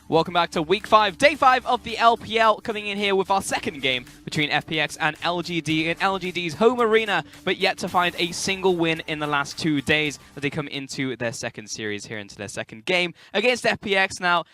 Welcome back to Week 5, Day 5 of the LPL, coming in here with our second game between FPX and LGD in LGD's home arena, but yet to find a single win in the last 2 days as they come into their second series here, into their second game against FPX. Now,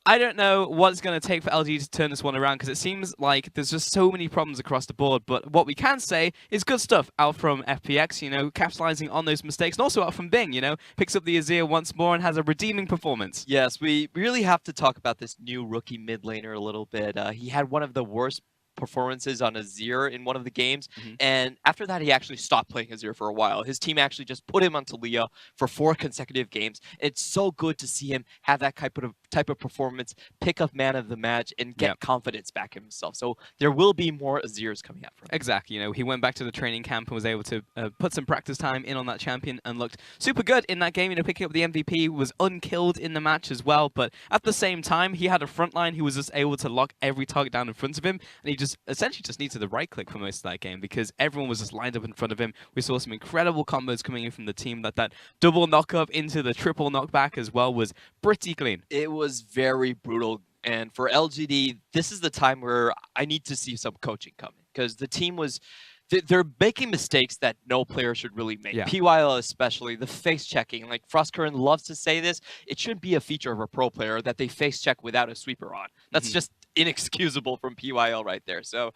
I don't know what it's going to take for LGD to turn this one around, because it seems like there's just so many problems across the board. But what we can say is good stuff out from FPX, you know, capitalizing on those mistakes, and also out from Bing, you know, picks up the Azir once more and has a redeeming performance. Yes, we really have to talk about this new rookie mid laner a little bit. He had one of the worst performances on Azir in one of the games, and after that he actually stopped playing Azir for a while. His team actually just put him on Talia for 4 consecutive games. It's so good to see him have that type of performance, pick up man of the match, and get confidence back in himself. So there will be more Azirs coming out from him. Exactly, you know, he went back to the training camp and was able to put some practice time in on that champion and looked super good in that game, you know, picking up the MVP, was unkilled in the match as well, but at the same time he had a front line who was just able to lock every target down in front of him, and he essentially just needed the right click for most of that game because everyone was just lined up in front of him. We saw some incredible combos coming in from the team. That double knock-up into the triple knockback as well was pretty clean. It was very brutal, and for LGD, this is the time where I need to see some coaching coming, because the team was... They're making mistakes that no player should really make. PYL especially, the face checking. Like Frostcurrent loves to say this, it shouldn't be a feature of a pro player that they face check without a sweeper on. That's just inexcusable from PYL right there. So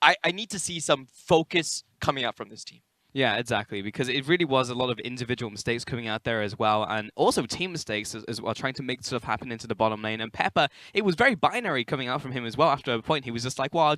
I need to see some focus coming out from this team. Yeah, exactly, because it really was a lot of individual mistakes coming out there as well, and also team mistakes as well, trying to make stuff happen into the bottom lane. And Pepper, it was very binary coming out from him as well. After a point, he was just like, well,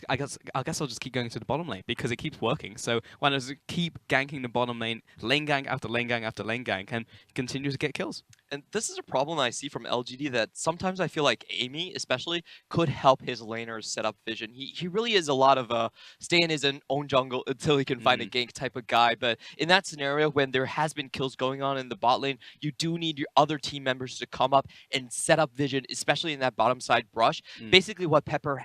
I guess I'll just keep going to the bottom lane because it keeps working. So why not just keep ganking the bottom lane gang after lane gang after lane gang, and continue to get kills. And this is a problem I see from LGD, that sometimes I feel like Amy, especially, could help his laners set up vision. He really is a lot of stay in his own jungle until he can find a gank type of guy. But in that scenario, when there has been kills going on in the bot lane, you do need your other team members to come up and set up vision, especially in that bottom side brush. Basically, what Pepper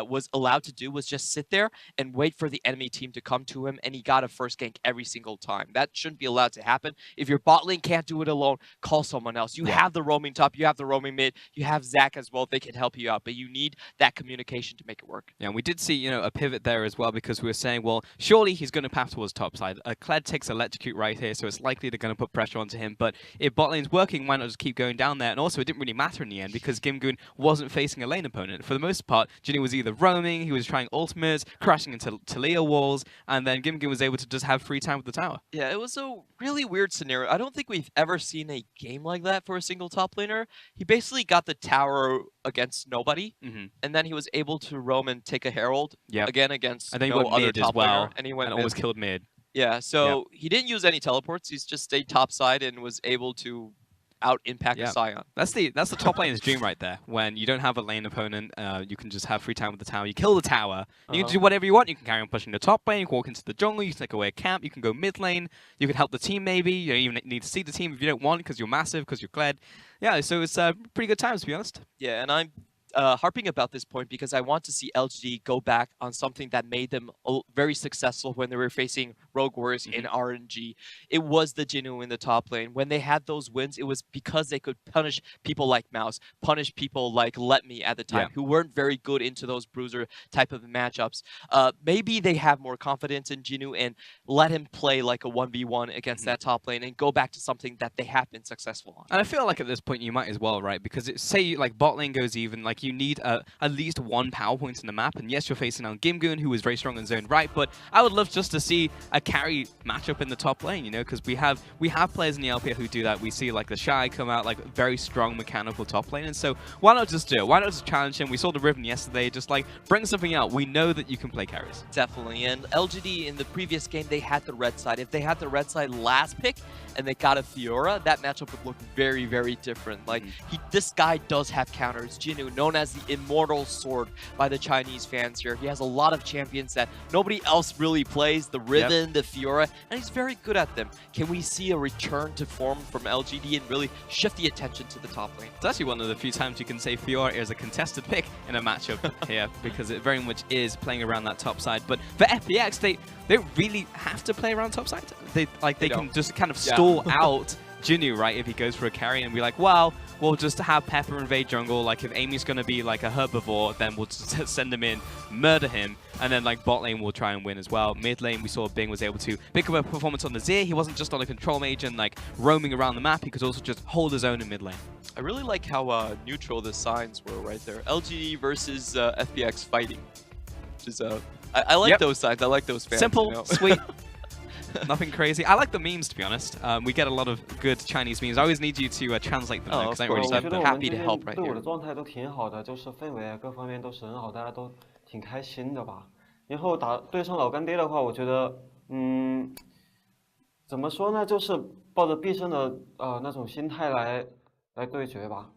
was allowed to do was just sit there and wait for the enemy team to come to him, and he got a first gank every single time. That shouldn't be allowed to happen. If your bot lane can't do it alone, call someone else. You have the roaming top, you have the roaming mid, you have Zach as well. They can help you out, but you need that communication to make it work. Yeah, and we did see, you know, a pivot there as well, because we were saying, well, surely he's going to path towards top side. Kled takes Electrocute right here, so it's likely they're going to put pressure onto him. But if bot lane's working, why not just keep going down there? And also, it didn't really matter in the end, because Gimgoon wasn't facing a lane opponent. For the most part, Jinny was either roaming, he was trying ultimates, crashing into Talia walls, and then Gimgoon was able to just have free time with the tower. Yeah, it was a really weird scenario. I don't think we've ever seen a game like that for a single top laner. He basically got the tower against nobody, and then he was able to roam and take a herald again against no other top laner, and he went almost killed mid. Yeah, so he didn't use any teleports. He's just stayed top side and was able to out-impact a Scion. That's the top laner's dream right there. When you don't have a lane opponent, you can just have free time with the tower. You kill the tower. You can do whatever you want. You can carry on pushing the top lane. You can walk into the jungle. You can take away a camp. You can go mid lane. You can help the team maybe. You don't even need to see the team if you don't want, because you're massive, because you're Kled. Yeah, so it's pretty good times, to be honest. Yeah, and I'm harping about this point because I want to see LGD go back on something that made them very successful when they were facing Rogue Warriors in RNG. It was the Jinnu in the top lane. When they had those wins, it was because they could punish people like Mouse, punish people like Let Me at the time, who weren't very good into those bruiser type of matchups. Maybe they have more confidence in Jinnu and let him play like a 1v1 against that top lane and go back to something that they have been successful on. And I feel like at this point you might as well, right? Because say like bot lane goes even, like you need at least 1 power point in the map, and yes, you're facing on Gimgoon, who is very strong in zone right, but I would love just to see a carry matchup in the top lane, you know, because we have players in the LPL who do that. We see like the Shy come out like very strong mechanical top lane, and so why not just do it? Why not just challenge him? We saw the Riven yesterday, just like bring something out. We know that you can play carries. Definitely, and LGD in the previous game, they had the red side. If they had the red side last pick and they got a Fiora, that matchup would look very, very different. Like, this guy does have counters. Jinnu, known as the immortal sword by the Chinese fans here. He has a lot of champions that nobody else really plays, the Riven, the Fiora, and he's very good at them. Can we see a return to form from LGD and really shift the attention to the top lane? It's actually one of the few times you can say Fiora is a contested pick in a matchup here, because it very much is playing around that top side. But for FPX, they don't really have to play around top side. They can just kind of stall out Jinnu, right, if he goes for a carry and be like, well, we'll just have Pepper invade jungle. Like, if Amy's going to be like a herbivore, then we'll just send him in, murder him, and then like bot lane will try and win as well. Mid lane, we saw Bing was able to pick up a performance on the Zir. He wasn't just on a control mage and like roaming around the map. He could also just hold his own in mid lane. I really like how neutral the signs were right there. LGD versus FPX fighting. Which is, I like those signs. I like those fans. Simple, you know? sweet. Nothing crazy. I like the memes, to be honest. We get a lot of good Chinese memes. I always need you to translate them, because I don't really I'm know them. happy to help right 对我 here. 的状态都挺好的，就是氛围啊各方面都是很好，大家都挺开心的吧。然后对上老干爹的话，我觉得，怎么说呢，就是抱着必胜的那种心态来对决吧。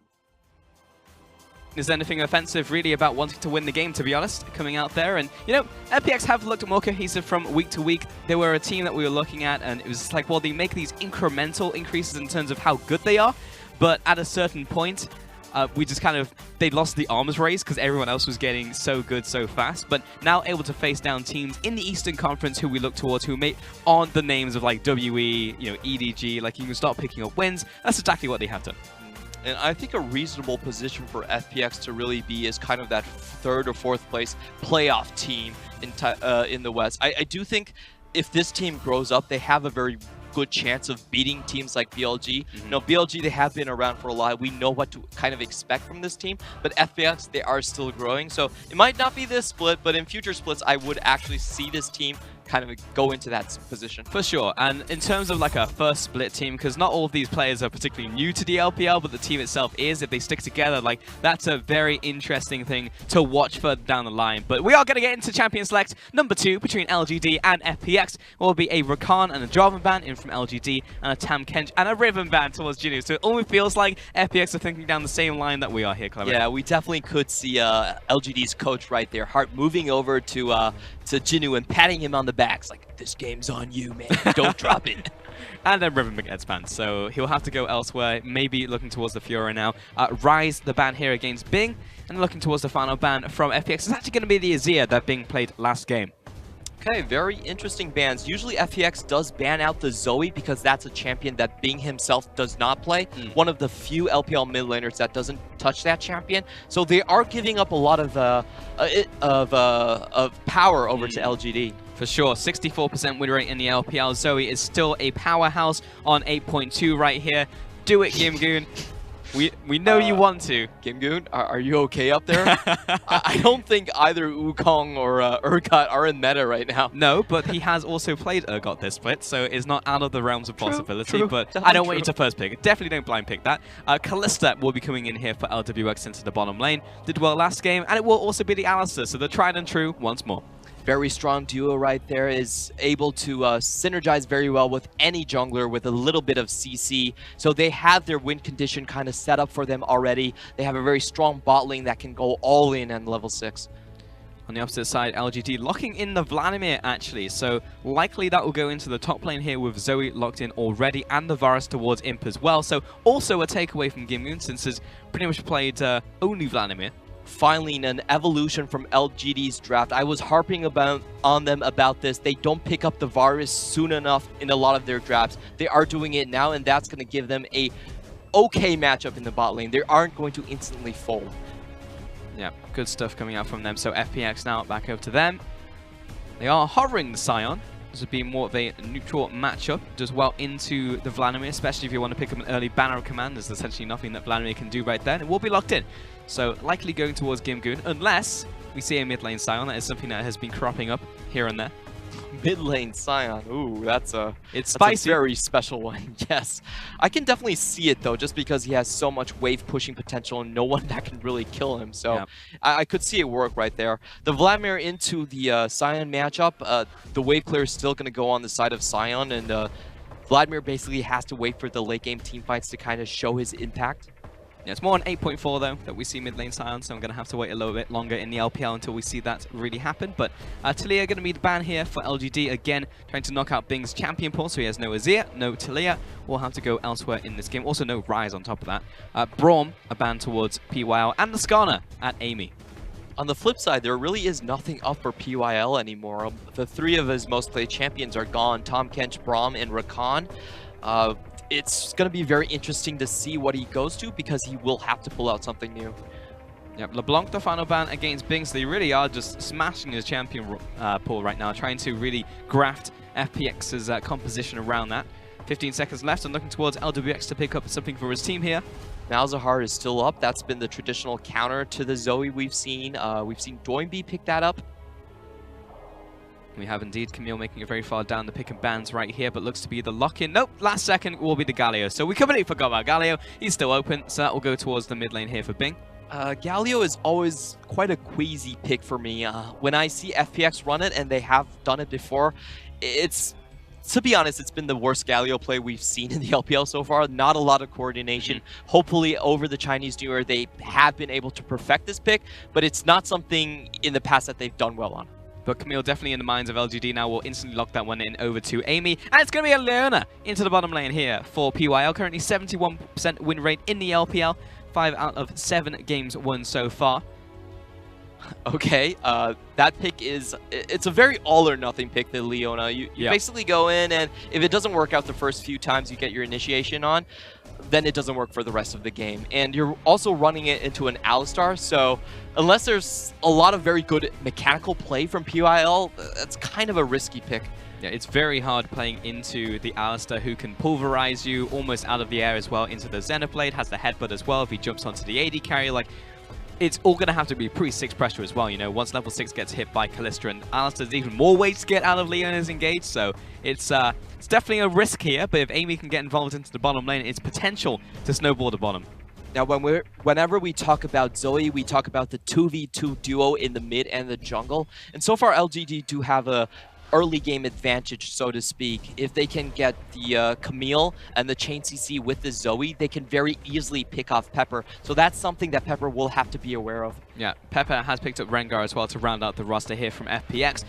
Is anything offensive really about wanting to win the game, to be honest, coming out there? And, you know, FPX have looked more cohesive from week to week. They were a team that we were looking at, and it was like, well, they make these incremental increases in terms of how good they are, but at a certain point, we just kind of, they lost the arms race because everyone else was getting so good so fast, but now able to face down teams in the Eastern Conference who we look towards, who aren't the names of like WE, you know, EDG, like you can start picking up wins. That's exactly what they have done. And I think a reasonable position for FPX to really be is kind of that 3rd or 4th place playoff team in the West. I do think if this team grows up, they have a very good chance of beating teams like BLG. You know, BLG, they have been around for a while. We know what to kind of expect from this team, but FPX, they are still growing. So it might not be this split, but in future splits, I would actually see this team kind of go into that position. For sure. And in terms of like a first split team, because not all of these players are particularly new to the LPL, but the team itself is, if they stick together, like that's a very interesting thing to watch further down the line. But we are going to get into Champion Select number 2 between LGD and FPX. It will be a Rakan and a Jarvan ban in from LGD, and a Tam Kench and a Riven ban towards Jinnu. So it almost feels like FPX are thinking down the same line that we are here, Clever. Yeah, we definitely could see LGD's coach right there, Hart, moving over to Jinnu and patting him on the back. It's like, this game's on you, man. Don't drop it. And then Riven gets banned, so he'll have to go elsewhere, maybe looking towards the Fiora now. Rise, the ban here against Bing, and looking towards the final ban from FPX. It's actually going to be the Azir that Bing played last game. Okay, very interesting bans. Usually FPX does ban out the Zoe because that's a champion that Bing himself does not play. One of the few LPL mid laners that doesn't touch that champion. So they are giving up a lot of power over to LGD. For sure, 64% win rate in the LPL. Zoe is still a powerhouse on 8.2 right here. Do it, Gimgoon. We know you want to. Gimgoon, are you okay up there? I don't think either Wukong or Urgot are in meta right now. No, but he has also played Urgot this split, so it's not out of the realms of possibility. True, but definitely I don't want you to first pick. Definitely don't blind pick that. Kalista will be coming in here for LWX into the bottom lane. Did well last game, and it will also be the Alistar, so the tried and true once more. Very strong duo right there, is able to synergize very well with any jungler with a little bit of CC. So they have their win condition kind of set up for them already. They have a very strong bot lane that can go all in on level 6. On the opposite side, LGD locking in the Vladimir, actually. So likely that will go into the top lane here with Zoe locked in already, and the Varus towards Imp as well. So also a takeaway from Gimgoon, since he's pretty much played only Vladimir. Finally, an evolution from LGD's draft. I was harping on them about this. They don't pick up the Varus soon enough in a lot of their drafts. They are doing it now, and that's going to give them a okay matchup in the bot lane. They aren't going to instantly fold. Yeah, good stuff coming out from them. So FPX now back over to them. They are hovering the Sion. This would be more of a neutral matchup. Does well into the Vladimir, especially if you want to pick up an early banner command. There's essentially nothing that Vladimir can do right there. It will be locked in. So likely going towards Gimgoon, unless we see a mid lane Sion. That is something that has been cropping up here and there. Mid lane Sion. Ooh, that's it's spicy. A very special one. Yes, I can definitely see it though, just because he has so much wave pushing potential and no one that can really kill him. So yeah. I could see it work right there. The Vladimir into the Sion matchup. The wave clear is still going to go on the side of Sion, and Vladimir basically has to wait for the late game team fights to kind of show his impact. Yeah, it's more on 8.4 though that we see mid lane Sion, so I'm going to have to wait a little bit longer in the LPL until we see that really happen. But Talia going to be the ban here for LGD, again trying to knock out Bing's champion pool, so he has no Azir, no Talia. We'll have to go elsewhere in this game. Also no Rise on top of that. Braum, a ban towards PYL, and the Skarner at Amy. On the flip side, there really is nothing up for PYL anymore. The 3 of his most played champions are gone: Tom Kench, Braum, and Rakan. it's going to be very interesting to see what he goes to because he will have to pull out something new. Yep, LeBlanc the final ban against Bing, so they really are just smashing his champion pool right now, trying to really graft FPX's composition around that. 15 seconds left and looking towards LWX to pick up something for his team here. Malzahar is still up. That's been the traditional counter to the Zoe we've seen. We've seen Doinby pick that up. We have indeed Camille making it very far down the pick and bans right here, but looks to be the lock-in. Nope, last second will be the Galio. So we completely forgot about Galio. He's still open, so that will go towards the mid lane here for Bing. Galio is always quite a queasy pick for me. When I see FPX run it, and they have done it before, to be honest, it's been the worst Galio play we've seen in the LPL so far. Not a lot of coordination. Hopefully, over the Chinese New Year, they have been able to perfect this pick, but it's not something in the past that they've done well on. But Camille definitely in the minds of LGD now will instantly lock that one in over to Amy. And it's going to be a Leona into the bottom lane here for PYL. Currently 71% win rate in the LPL. 5 out of 7 games won so far. Okay, that pick it's a very all or nothing pick, the Leona. You basically go in, and if it doesn't work out the first few times you get your initiation on, then it doesn't work for the rest of the game. And you're also running it into an Alistar, so unless there's a lot of very good mechanical play from PYL, that's kind of a risky pick. Yeah, it's very hard playing into the Alistar, who can pulverize you almost out of the air as well into the Xenoblade, has the headbutt as well if he jumps onto the AD carry. Like, it's all going to have to be pre-6 pressure as well, you know, once level 6 gets hit by Kalista, and Alistar's even more ways to get out of Leona's engaged, so it's definitely a risk here, but if Amy can get involved into the bottom lane, it's potential to snowball the bottom. Now, whenever we talk about Zoe, we talk about the 2v2 duo in the mid and the jungle, and so far LGD do have a early game advantage, so to speak. If they can get the Camille and the Chain CC with the Zoe, they can very easily pick off Pepper. So that's something that Pepper will have to be aware of. Yeah, Pepper has picked up Rengar as well to round out the roster here from FPX.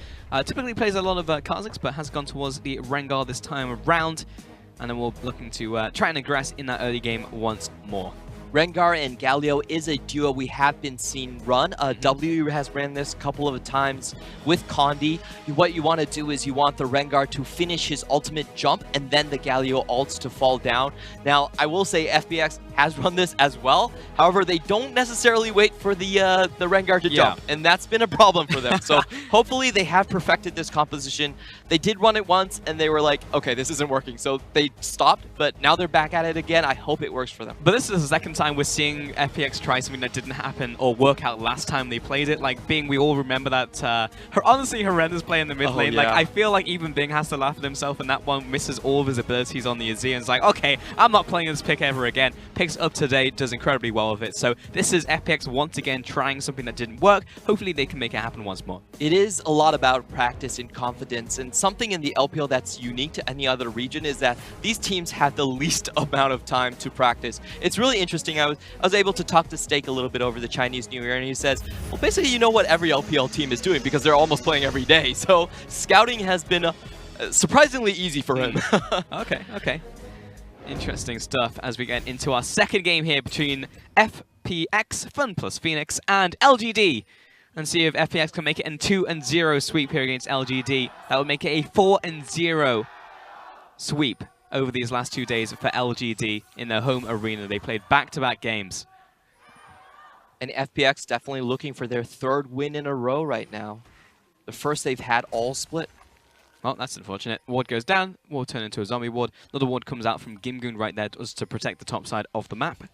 Typically plays a lot of Kha'Zix, but has gone towards the Rengar this time around. And then we're looking to try and aggress in that early game once more. Rengar and Galio is a duo we have been seeing run. W has ran this a couple of times with Condi. What you want to do is you want the Rengar to finish his ultimate jump and then the Galio ults to fall down. Now, I will say FPX has run this as well. However, they don't necessarily wait for the Rengar to jump, and that's been a problem for them. So hopefully they have perfected this composition. They did run it once, and they were like, okay, this isn't working. So they stopped, but now they're back at it again. I hope it works for them. But this is the second time we're seeing FPX try something that didn't happen or work out last time they played it. Like, Bing, we all remember that honestly horrendous play in the mid lane. Like, I feel like even Bing has to laugh at himself, and that one misses all of his abilities on the Azir, and it's like, okay, I'm not playing this pick ever again. Picks up today, does incredibly well with it. So this is FPX once again trying something that didn't work. Hopefully they can make it happen once more. It is a lot about practice and confidence, and something in the LPL that's unique to any other region is that these teams have the least amount of time to practice. It's really interesting. I was able to talk to Steak a little bit over the Chinese New Year, and he says, well, basically you know what every LPL team is doing because they're almost playing every day. So scouting has been surprisingly easy for him. Okay. Interesting stuff as we get into our second game here between FPX, FunPlus Phoenix, and LGD. And see if FPX can make it a 2-0 sweep here against LGD. That would make it a 4-0 sweep over these last 2 days for LGD in their home arena. They played back-to-back games. And FPX definitely looking for their third win in a row right now. The first they've had all split. Well, that's unfortunate. Ward goes down. Ward turns into a zombie ward. Another ward comes out from Gimgoon right there to protect the top side of the map. It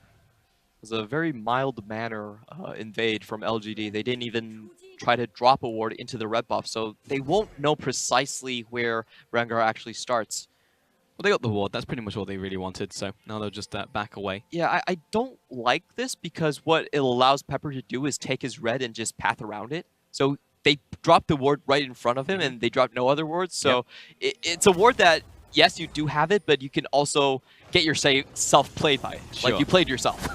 was a very mild manner invade from LGD. They didn't even try to drop a ward into the red buff, so they won't know precisely where Rengar actually starts. Well, they got the ward. That's pretty much all they really wanted, so now they'll just back away. Yeah, I don't like this because what it allows Pepper to do is take his red and just path around it. So they dropped the ward right in front of him, and they dropped no other wards. So it's a ward that, yes, you do have it, but you can also get yourself played by it. Sure. Like you played yourself.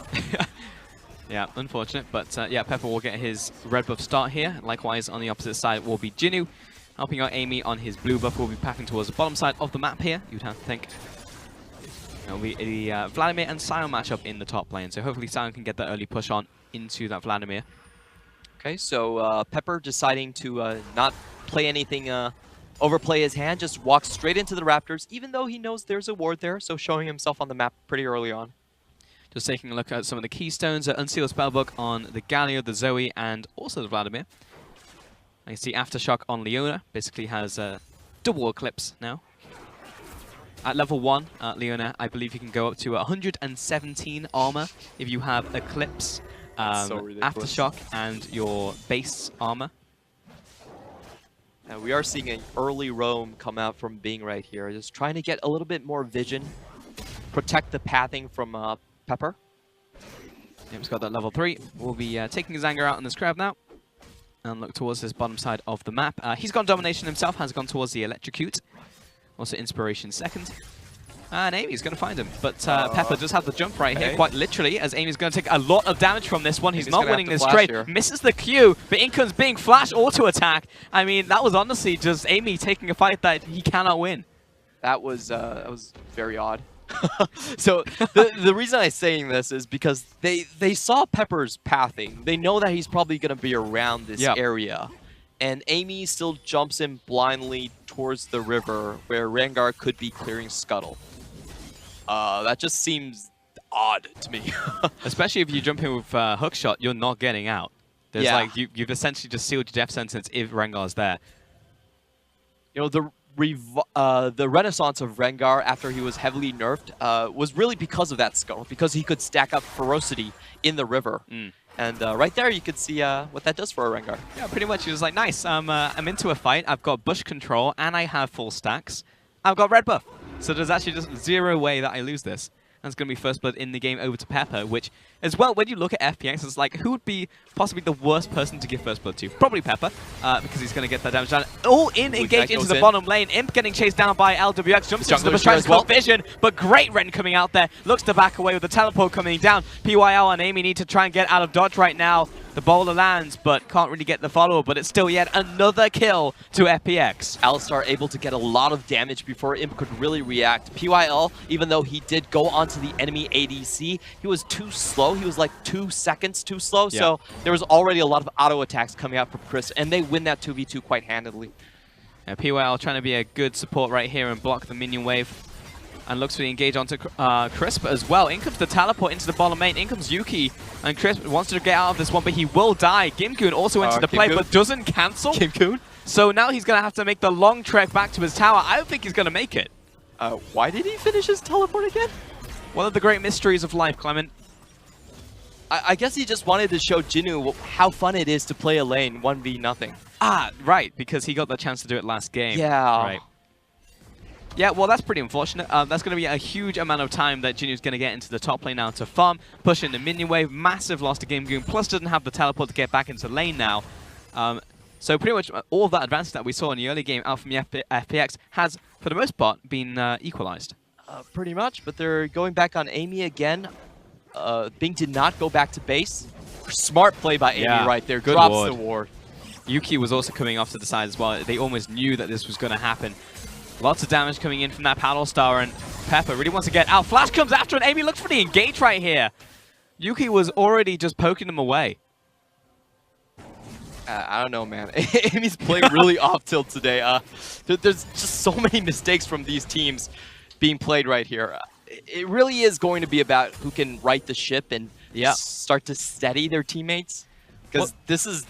Yeah, unfortunate. But yeah, Pepper will get his red buff start here. Likewise, on the opposite side will be Jinnu. Helping out Amy on his blue buff. Will be pathing towards the bottom side of the map here, you'd have to think. It'll be the Vladimir and Sion matchup in the top lane. So hopefully Sion can get that early push on into that Vladimir. Okay, so Pepper deciding to not play anything overplay his hand, just walks straight into the Raptors, even though he knows there's a ward there, so showing himself on the map pretty early on. Just taking a look at some of the keystones. Unsealed Spellbook on the Galio, the Zoe, and also the Vladimir. I can see Aftershock on Leona. Basically has double Eclipse now. At level 1, Leona, I believe you can go up to 117 armor if you have Eclipse, Aftershock, and your base armor. And we are seeing an early roam come out from Bing right here, just trying to get a little bit more vision, protect the pathing from Pepper. Yep, he's got that level 3. We'll be taking his anger out on this crowd now. And look towards this bottom side of the map. He's gone Domination himself, has gone towards the Electrocute. Also Inspiration second. And Amy's going to find him. But Pepper does have the jump right here, quite literally, as Amy's going to take a lot of damage from this one. He's not winning this trade. Misses the Q, but in comes Bing, flash auto attack. I mean, that was honestly just Amy taking a fight that he cannot win. That was very odd. So the reason I'm saying this is because they saw Pepper's pathing. They know that he's probably going to be around this area. And Amy still jumps in blindly towards the river where Rengar could be clearing Scuttle. That just seems odd to me. Especially if you jump in with hookshot, you're not getting out. There's like you've essentially just sealed your death sentence if Rengar's there. You know, the renaissance of Rengar after he was heavily nerfed was really because of that Scuttle, because he could stack up ferocity in the river. And right there, you could see what that does for a Rengar. Yeah, pretty much. He was like, nice, I'm into a fight. I've got bush control, and I have full stacks. I've got red buff. So there's actually just zero way that I lose this. And it's going to be first blood in the game over to Pepper, which, as well, when you look at FPX, it's like, who would be possibly the worst person to give first blood to? Probably Pepper, because he's going to get that damage down. All in, engage into the bottom lane. Imp getting chased down by LWX, jumps into the bush, tries to cut vision, but great Ren coming out there. Looks to back away with the teleport coming down. PYL and Amy need to try and get out of dodge right now. The bowler lands, but can't really get the follow-up, but it's still yet another kill to FPX. Alistar able to get a lot of damage before Imp could really react. PYL, even though he did go onto the enemy ADC, he was too slow. He was like 2 seconds too slow, so there was already a lot of auto attacks coming out from Chris, and they win that 2v2 quite handedly. PYL trying to be a good support right here and block the minion wave. And looks to engage onto Crisp as well. In comes the teleport into the bottom lane. In comes Yuki. And Crisp wants to get out of this one, but he will die. Gimgoon also into the play, but doesn't cancel. Gimgoon? So now he's going to have to make the long trek back to his tower. I don't think he's going to make it. Why did he finish his teleport again? One of the great mysteries of life, Clement. I guess he just wanted to show Jinnu how fun it is to play a lane 1v0. Ah, right, because he got the chance to do it last game. Yeah. Right. Yeah, well, that's pretty unfortunate. That's going to be a huge amount of time that Jinnu's going to get into the top lane now to farm, push in the minion wave, massive loss to Gimgoon, plus doesn't have the teleport to get back into lane now. So pretty much all of that advantage that we saw in the early game out from the FPX has, for the most part, been equalized. Pretty much, but they're going back on Amy again. Bing did not go back to base. Smart play by Amy right there. Good Drops ward. the ward. Yuki was also coming off to the side as well. They almost knew that this was going to happen. Lots of damage coming in from that Paddle Star, and Pepper really wants to get out. Flash comes after, and Amy looks for the engage right here. Yuki was already just poking him away. I don't know, man. Amy's playing really off tilt today. There's just so many mistakes from these teams being played right here. It really is going to be about who can right the ship and start to steady their teammates. Because this is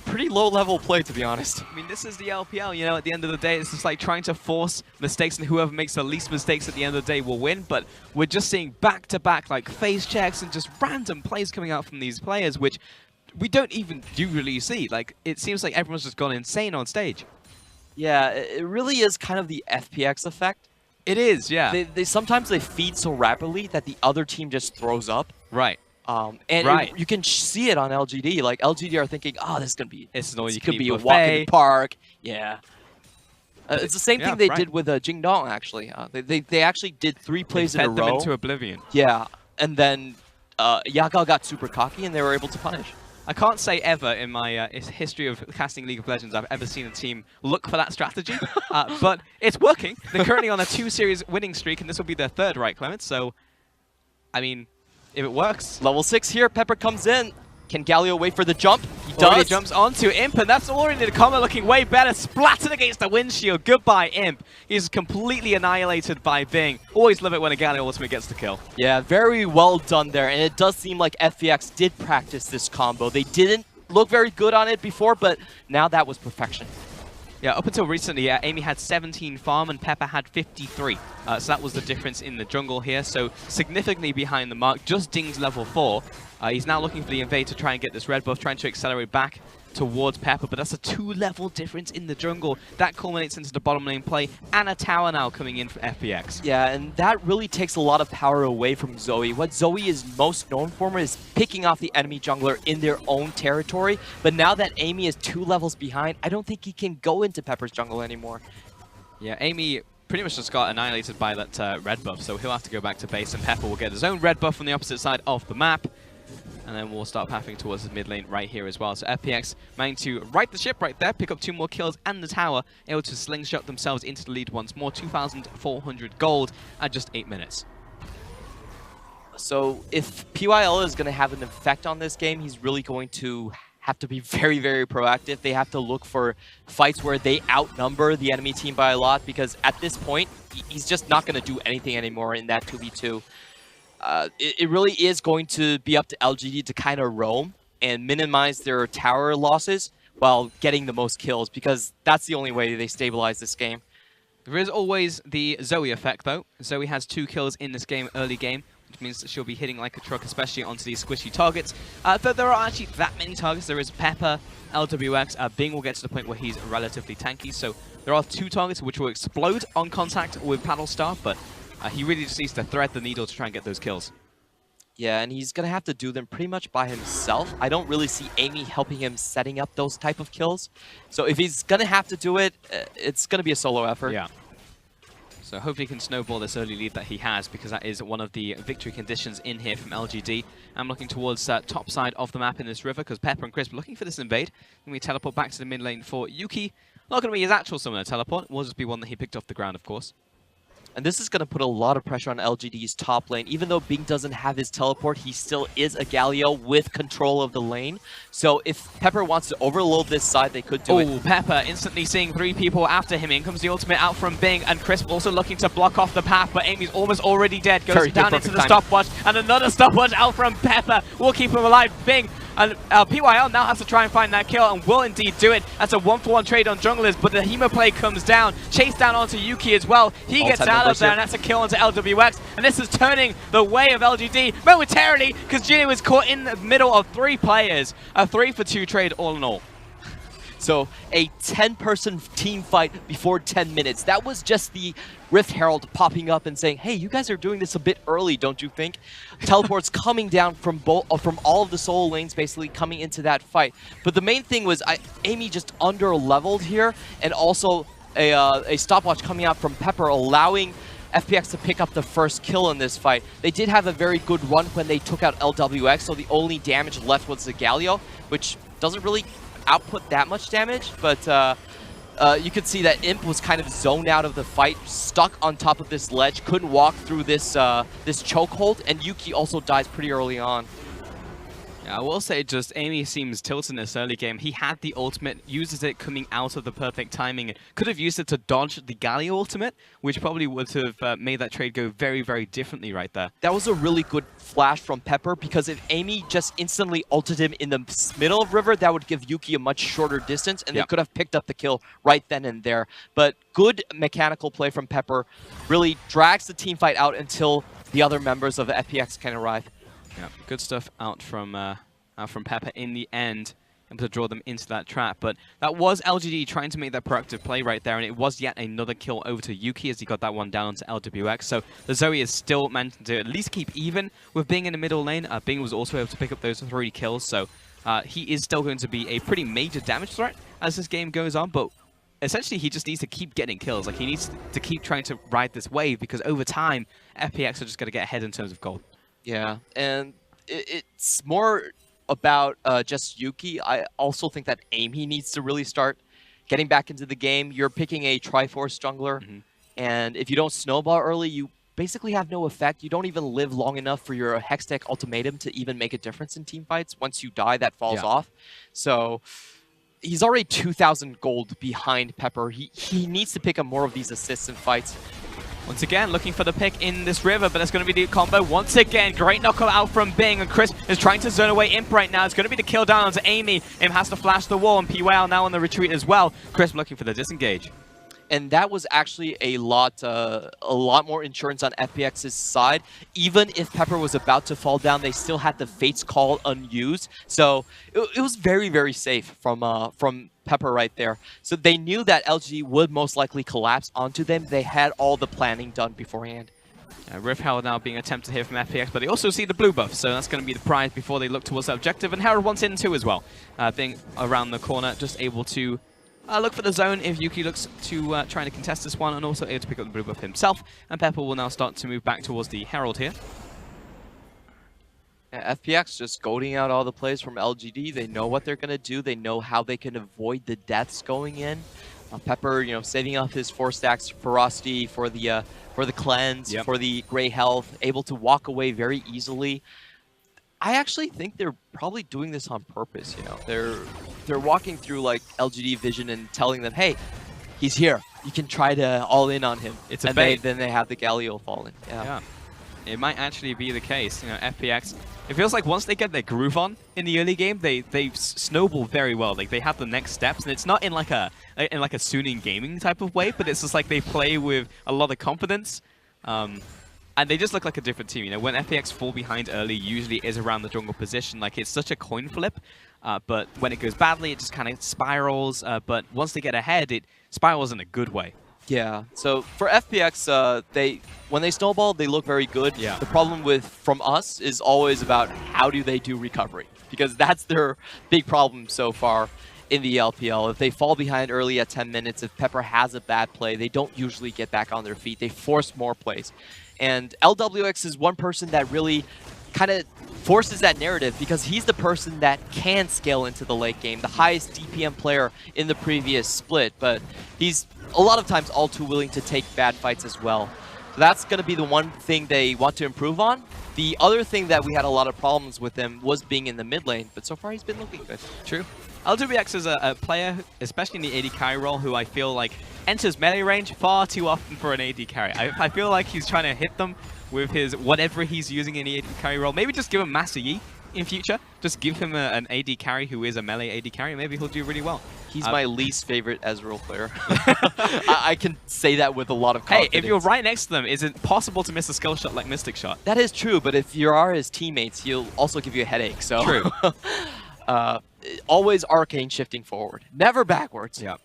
pretty low-level play, to be honest. I mean, this is the LPL, you know, at the end of the day, it's just like trying to force mistakes, and whoever makes the least mistakes at the end of the day will win, but we're just seeing back-to-back, like, phase checks and just random plays coming out from these players, which we don't even usually see. Like, it seems like everyone's just gone insane on stage. Yeah, it really is kind of the FPX effect. It is, yeah. They sometimes they feed so rapidly that the other team just throws up. Right. And you can see it on LGD. Like, LGD are thinking, oh, this is going to be, this could be a walk in the park. Yeah. It's the same thing they did with Jingdong, actually. They actually did 3 plays in a row. Fed them into oblivion. Yeah. And then Yaga got super cocky, and they were able to punish. I can't say ever in my history of casting League of Legends I've ever seen a team look for that strategy, but it's working. They're currently on a 2-series winning streak, and this will be their 3rd, right, Clement? So, I mean, if it works. Level 6 here, Pepper comes in. Can Galio wait for the jump? He Already does. jumps onto Imp, and that's already the combo looking way better. Splattered against the windshield. Goodbye, Imp. He's completely annihilated by Bing. Always love it when a Galio ultimate gets the kill. Yeah, very well done there. And it does seem like FPX did practice this combo. They didn't look very good on it before, but now that was perfection. Yeah, up until recently, Amy had 17 farm and Pepper had 53. So that was the difference in the jungle here. So significantly behind the mark. Just dings level 4. He's now looking for the invade to try and get this red buff, trying to accelerate back towards Pepper, but that's a 2-level difference in the jungle. That culminates into the bottom lane play, and a tower now coming in for FPX. Yeah, and that really takes a lot of power away from Zoe. What Zoe is most known for is picking off the enemy jungler in their own territory, but now that Amy is 2 levels behind, I don't think he can go into Pepper's jungle anymore. Yeah, Amy pretty much just got annihilated by that red buff, so he'll have to go back to base, and Pepper will get his own red buff on the opposite side of the map. And then we'll start pathing towards the mid lane right here as well. So FPX managing to right the ship right there, pick up 2 more kills and the tower, able to slingshot themselves into the lead once more. 2,400 gold at just 8 minutes. So if PYL is going to have an effect on this game, he's really going to have to be very, very proactive. They have to look for fights where they outnumber the enemy team by a lot, because at this point, he's just not going to do anything anymore in that 2v2. It really is going to be up to LGD to kind of roam and minimize their tower losses while getting the most kills, because that's the only way they stabilize this game. There is always the Zoe effect, though. Zoe has 2 kills in this game, early game, which means that she'll be hitting like a truck, especially onto these squishy targets. Though there are actually that many targets. There is Pepper, LWX, Bing will get to the point where he's relatively tanky, so there are 2 targets which will explode on contact with Paddlestar, but he really just needs to thread the needle to try and get those kills. Yeah, and he's going to have to do them pretty much by himself. I don't really see Amy helping him setting up those type of kills. So if he's going to have to do it, it's going to be a solo effort. Yeah. So hopefully he can snowball this early lead that he has, because that is one of the victory conditions in here from LGD. I'm looking towards top side of the map in this river, because Pepper and Crisp are looking for this invade. Then we teleport back to the mid lane for Yuki. Not going to be his actual summoner teleport. It will just be one that he picked off the ground, of course. And this is going to put a lot of pressure on LGD's top lane. Even though Bing doesn't have his teleport, he still is a Galio with control of the lane. So if Pepper wants to overload this side, they could do it. Oh, Pepper instantly seeing 3 people after him. In comes the ultimate out from Bing, and Crisp also looking to block off the path, but Amy's almost already dead. Goes down into the stopwatch, and another stopwatch out from Pepper. Will keep him alive. Bing and PYL now has to try and find that kill, and will indeed do it. That's a 1-for-1 trade on junglers, but the Hemo play comes down. Chase down onto Yuki as well. He gets out of there, and that's a kill onto LWX. And this is turning the way of LGD momentarily, because Gino is caught in the middle of 3 players. A 3-for-2 trade all in all. So a 10-person team fight before 10 minutes. That was just the Rift Herald popping up and saying, hey, you guys are doing this a bit early, don't you think? Teleports coming down from all of the solo lanes, basically coming into that fight. But the main thing was Amy just under-leveled here, and also a stopwatch coming out from Pepper, allowing FPX to pick up the first kill in this fight. They did have a very good run when they took out LWX, so the only damage left was the Galio, which doesn't really output that much damage, but you could see that Imp was kind of zoned out of the fight, stuck on top of this ledge, couldn't walk through this this chokehold, and Yuki also dies pretty early on. Yeah, I will say just Amy seems tilted in this early game. He had the ultimate, uses it coming out of the perfect timing, and could have used it to dodge the Galio ultimate, which probably would have made that trade go very, very differently right there. That was a really good flash from Pepper, because if Amy just instantly ulted him in the middle of River, that would give Yuki a much shorter distance, and they could have picked up the kill right then and there. But good mechanical play from Pepper really drags the team fight out until the other members of the FPX can arrive. Yeah, good stuff out from Pepper in the end, able to draw them into that trap. But that was LGD trying to make that proactive play right there, and it was yet another kill over to Yuki as he got that one down onto LWX. So the Zoe is still managing to at least keep even with Bing in the middle lane. Bing was also able to pick up those 3 kills, so he is still going to be a pretty major damage threat as this game goes on, but essentially he just needs to keep getting kills. Like, he needs to keep trying to ride this wave, because over time, FPX are just going to get ahead in terms of gold. Yeah, and it's more about just Yuki. I also think that Amy needs to really start getting back into the game. You're picking a Triforce jungler, and if you don't snowball early, you basically have no effect. You don't even live long enough for your Hextech ultimatum to even make a difference in team fights. Once you die, that falls off. So he's already 2,000 gold behind Pepper. He needs to pick up more of these assists in fights. Once again, looking for the pick in this river, but it's going to be the combo once again. Great knuckle out from Bing, and Chris is trying to zone away Imp right now. It's going to be the kill down onto Amy. Imp has to flash the wall, and PYL now on the retreat as well. Chris looking for the disengage. And that was actually a lot more insurance on FPX's side. Even if Pepper was about to fall down, they still had the Fate's Call unused. So it was very, very safe from Pepper right there. So they knew that LG would most likely collapse onto them. They had all the planning done beforehand. Rift Herald now being attempted here from FPX, but they also see the blue buff, so that's going to be the prize before they look towards the objective. And Herald wants in too as well. Being around the corner, just able to look for the zone if Yuki looks to trying to contest this one, and also able to pick up the blue buff himself. And Pepper will now start to move back towards the Herald here. Yeah, FPX just goading out all the plays from LGD. They know what they're going to do. They know how they can avoid the deaths going in. Pepper, you know, saving up his 4 stacks ferocity for the cleanse, for the gray health, able to walk away very easily. I actually think they're probably doing this on purpose, you know. They're walking through like LGD vision and telling them, hey, he's here. You can try to all in on him. It's a bait. Then they have the Galio fall in. Yeah. It might actually be the case. You know, FPX, it feels like once they get their groove on in the early game, they snowball very well. Like they have the next steps, and it's not in like a Suning gaming type of way, but it's just like they play with a lot of confidence. And they just look like a different team. You know, when FPX fall behind early, usually is around the jungle position. Like, it's such a coin flip. But when it goes badly, it just kind of spirals. But once they get ahead, it spirals in a good way. Yeah. So for FPX, when they snowball, they look very good. Yeah. The problem from us is always about how do they do recovery, because that's their big problem so far in the LPL. If they fall behind early at 10 minutes, if Pepper has a bad play, they don't usually get back on their feet. They force more plays. And LWX is one person that really kind of forces that narrative, because he's the person that can scale into the late game, the highest DPM player in the previous split, but he's a lot of times all too willing to take bad fights as well. So that's going to be the one thing they want to improve on. The other thing that we had a lot of problems with him was being in the mid lane, but so far he's been looking good. True. LWX is a player, especially in the AD carry role, who I feel like enters melee range far too often for an AD carry. I feel like he's trying to hit them with his whatever he's using in the AD carry role. Maybe just give him Master Yi in future. Just give him an AD carry who is a melee AD carry. Maybe he'll do really well. He's my least favorite Ezreal player. I can say that with a lot of confidence. Hey, if you're right next to them, is it possible to miss a skill shot like Mystic Shot? That is true, but if you are his teammates, he'll also give you a headache. So true. Always arcane shifting forward, never backwards. Yeah.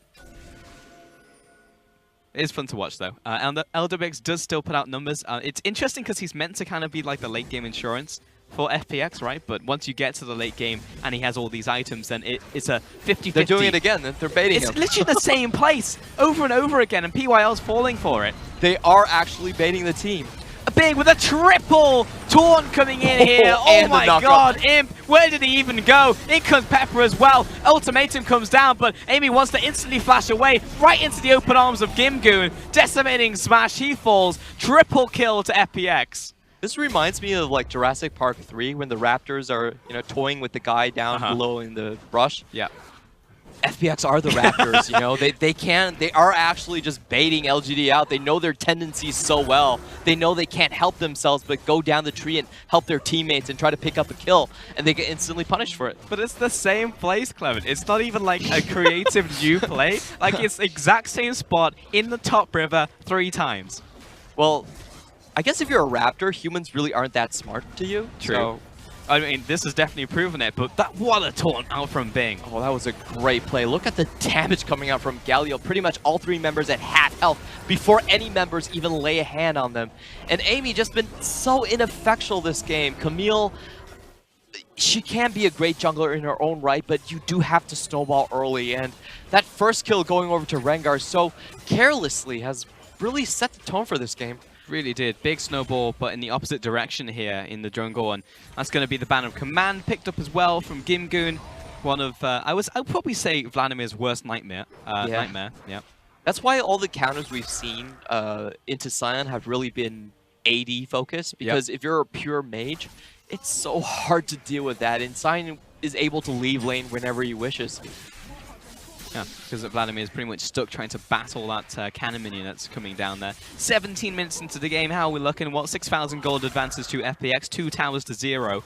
It is fun to watch, though. And LWX does still put out numbers. It's interesting because he's meant to kind of be like the late game insurance for FPX, right? But once you get to the late game and he has all these items, then it's a 50-50. They're doing it again. They're baiting him. It's literally the same place over and over again, and PYL's falling for it. They are actually baiting the team. Big with a triple taunt coming in here. Oh my god, Imp, where did he even go? In comes Pepper as well. Ultimatum comes down, but Amy wants to instantly flash away right into the open arms of Gimgoon. Decimating smash, he falls. Triple kill to FPX. This reminds me of like Jurassic Park 3 when the Raptors are, you know, toying with the guy down below in the brush. Yeah. FPX are the Raptors, you know, they are actually just baiting LGD out. They know their tendencies so well. They know they can't help themselves but go down the tree and help their teammates and try to pick up a kill, and they get instantly punished for it. But it's the same place, Clement. It's not even like a creative new play. Like, it's the exact same spot in the top river 3 times. Well, I guess if you're a Raptor, humans really aren't that smart to you. True. So I mean, this has definitely proven it, but what a taunt out from Bing. Oh, that was a great play. Look at the damage coming out from Galio. Pretty much all 3 members at half health before any members even lay a hand on them. And Amy just been so ineffectual this game. Camille, she can be a great jungler in her own right, but you do have to snowball early. And that first kill going over to Rengar so carelessly has really set the tone for this game. Really did. Big snowball, but in the opposite direction here in the jungle, and that's going to be the Ban of Command, picked up as well from Gimgoon. One of, I would probably say Vladimir's worst nightmare. Yeah. That's why all the counters we've seen into Sion have really been AD focus, because if you're a pure mage, it's so hard to deal with that, and Cyan is able to leave lane whenever he wishes. Yeah, because Vladimir is pretty much stuck trying to battle that cannon minion that's coming down there. 17 minutes into the game, how are we looking? What, 6,000 gold advances to FPX, 2 towers to 0.